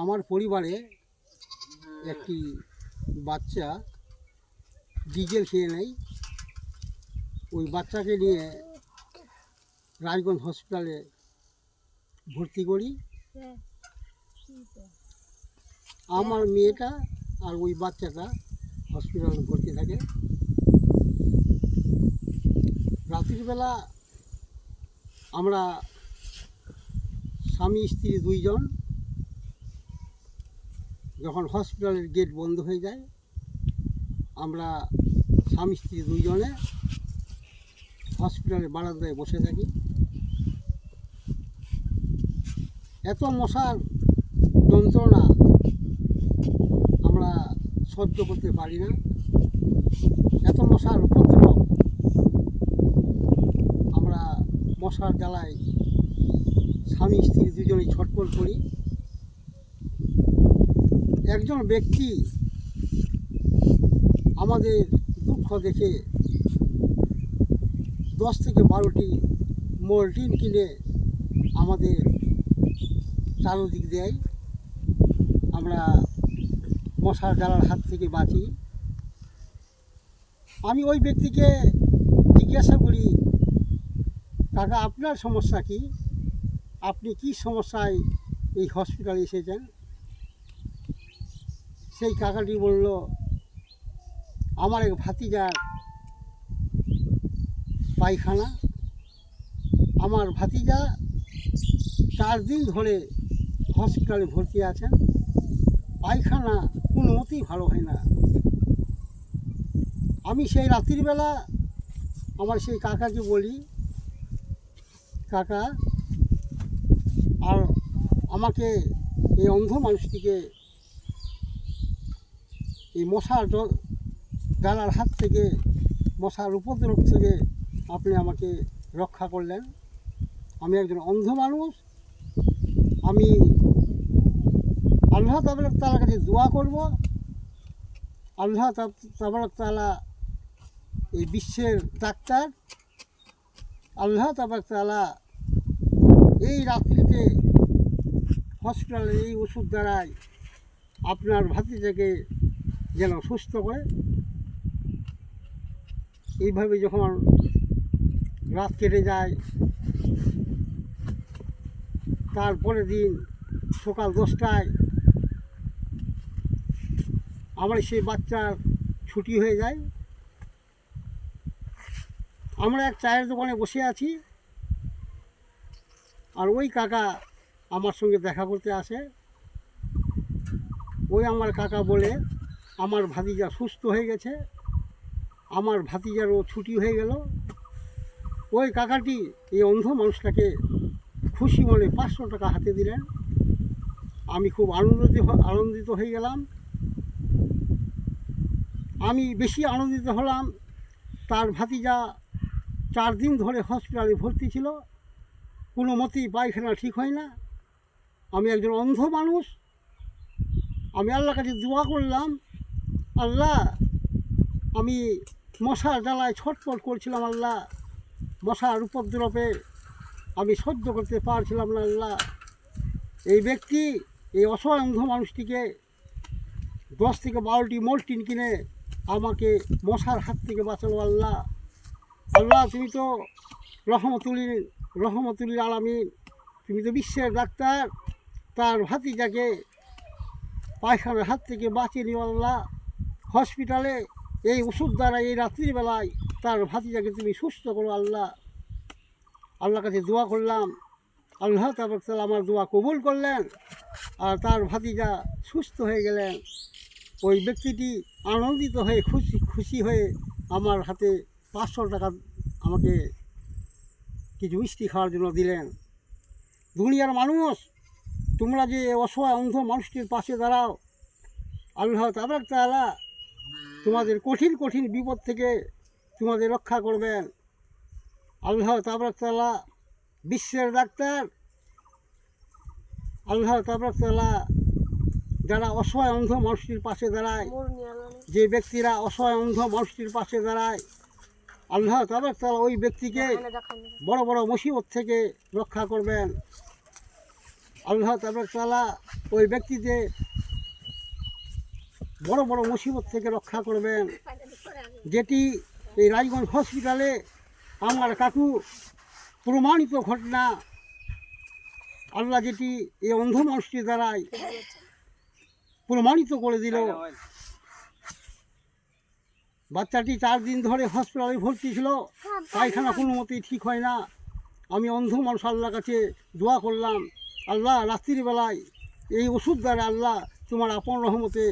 আমার পরিবারে একটি বাচ্চা ডিজেল খেয়ে নেয়। ওই বাচ্চাকে নিয়ে রাজগঞ্জ হসপিটালে ভর্তি করি। আমার মেয়েটা আর ওই বাচ্চাটা হসপিটালে ভর্তি থাকে। রাত্রিবেলা আমরা স্বামী স্ত্রী দুইজন যখন হসপিটালের গেট বন্ধ হয়ে যায়, আমরা স্বামী স্ত্রী দুইজনে হসপিটালের বারান্দায় বসে থাকি। এত মশার যন্ত্রণা আমরা সহ্য করতে পারি না। এত মশার উপদ্রব, আমরা মশার জ্বালায় স্বামী স্ত্রী দুজনেই ছটফট করি। একজন ব্যক্তি আমাদের দুঃখ দেখে 10 থেকে 12টি মর্টিন কিনে আমাদের চারদিক দেয়। আমরা মশার জ্বালার হাত থেকে বাঁচি। আমি ওই ব্যক্তিকে জিজ্ঞাসা করি, কাকা আপনার সমস্যা কি? আপনি কি সমস্যায় এই হসপিটালে এসেছেন? সেই কাকাটি বলল, আমার এক ভাতিজার পায়খানা। আমার ভাতিজা 4 দিন ধরে হসপিটালে ভর্তি আছেন। পায়খানা কোনো মতেই ভালো হয় না। আমি সেই রাত্রিবেলা আমার সেই কাকাকে বলি, কাকা আর আমাকে এই অন্ধ মানুষটিকে এই মশার জ্বালার হাত থেকে, মশার উপদ্রব থেকে আপনি আমাকে রক্ষা করলেন। আমি একজন অন্ধ মানুষ। আমি আল্লাহ তাবারক কাছে দোয়া করব। আল্লাহ তাবারক তাআলা এই বিশ্বের ডাক্তার। আল্লাহ তাবারক তাআলা এই রাত্রিতে হসপিটালের এই ওষুধ দ্বারাই আপনার ভাতিজাকে যেন সুস্থ করে। এইভাবে যখন রাত কেটে যায়, তারপরের দিন সকাল 10টায় আমার সেই বাচ্চার ছুটি হয়ে যায়। আমরা এক চায়ের দোকানে বসে আছি, আর ওই কাকা আমার সঙ্গে দেখা করতে আসে। ওই আমার কাকা বলে, আমার ভাতিজা সুস্থ হয়ে গেছে, আমার ভাতিজারও ছুটি হয়ে গেল। ওই কাকাটি এই অন্ধ মানুষটাকে খুশি মনে 500 টাকা হাতে দিলেন। আমি খুব আনন্দিত হয়ে গেলাম। আমি বেশি আনন্দিত হলাম, তার ভাতিজা 4 দিন ধরে হসপিটালে ভর্তি ছিল, কোনো মতেই পায়খানা ঠিক হয় না। আমি একজন অন্ধ মানুষ। আমি আল্লাহর কাছে দোয়া করলাম, আল্লাহ আমি মশার জ্বালায় ছটফট করছিলাম, আল্লাহ মশার উপদ্রবে আমি সহ্য করতে পারছিলাম না। আল্লাহ এই ব্যক্তি, এই অসহায় অন্ধ মানুষটিকে 10 থেকে 12টি মর্টিন কিনে আমাকে মশার হাত থেকে বাঁচালো। আল্লাহ আল্লাহ তুমি তো রহমতুল আলামিন, তুমি তো বিশ্বের ডাক্তার। তার ভাতিজাকে পায়খানার হাত থেকে বাঁচিয়ে নিও আল্লাহ। হসপিটালে এই ওষুধ দ্বারা এই রাত্রিবেলায় তার ভাতিজাকে তুমি সুস্থ করো আল্লাহ। আল্লাহর কাছে দোয়া করলাম, আল্লাহ তাবারক তাআলা আমার দোয়া কবুল করলেন, আর তার ভাতিজা সুস্থ হয়ে গেলেন। ওই ব্যক্তিটি আনন্দিত হয়ে খুশি হয়ে আমার হাতে 500 টাকা আমাকে কিছু মিষ্টি খাওয়ার জন্য দিলেন। দুনিয়ার মানুষ, তোমরা যে অসহায় অন্ধ মানুষটির পাশে দাঁড়াও, আল্লাহ তাবারক তাআলা তোমাদের কঠিন বিপদ থেকে তোমাদের রক্ষা করবেন। আল্লাহ তাবারক তাআলা বিশ্বের ডাক্তার। আল্লাহ তাবারক তাআলা যারা অসহায় অন্ধ মানুষটির পাশে দাঁড়ায়, যে ব্যক্তিরা অসহায় অন্ধ মানুষটির পাশে দাঁড়ায়, আল্লাহ তাবারক তাআলা ওই ব্যক্তিকে বড় বড় মুসিবত থেকে রক্ষা করবেন। আল্লাহ তাবারক তাআলা ওই ব্যক্তিদের বড় বড় মুসিবত থেকে রক্ষা করবেন। যেটি এই রায়গঞ্জ হসপিটালে আমার কাকু প্রমাণিত ঘটনা, আল্লাহ যেটি এই অন্ধ মানুষটির দ্বারাই প্রমাণিত করে দিল। বাচ্চাটি 4 দিন ধরে হসপিটালে ভর্তি ছিল, পায়খানা কোনো মতেই ঠিক হয় না। আমি অন্ধ মানুষ আল্লাহর কাছে দোয়া করলাম, আল্লাহ রাত্রিবেলায় এই ওষুধ দ্বারা আল্লাহ তোমার আপন রহমতে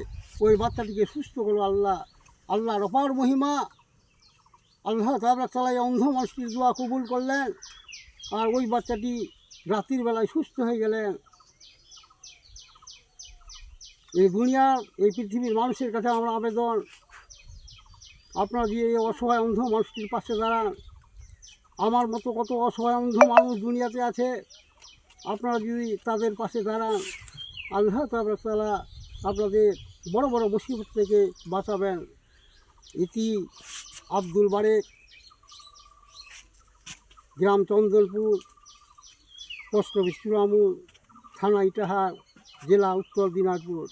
ওই বাচ্চাটিকে সুস্থ করো। আল্লাহ, আল্লাহর অপার মহিমা। আল্লাহ তাআলা এই অন্ধ মানুষটির দোয়া কবুল করলেন, আর ওই বাচ্চাটি রাত্রির বেলায় সুস্থ হয়ে গেলেন। এই দুনিয়ার এই পৃথিবীর মানুষের কাছে আমরা আবেদন, আপনারা দিয়ে এই অসহায় অন্ধ মানুষটির পাশে দাঁড়ান। আমার মতো কত অসহায় অন্ধ মানুষ দুনিয়াতে আছে, আপনারা যদি তাদের পাশে দাঁড়ান, আল্লাহ তাআলা আপনাদের বড় বড় মুসিবত থেকে বাঁচাবেন। ইতি আব্দুল বারেক, গ্রাম চন্দনপুর, পোস্ট অফিস চূড়ামুল, থানা ইটাহার, জেলা উত্তর দিনাজপুর।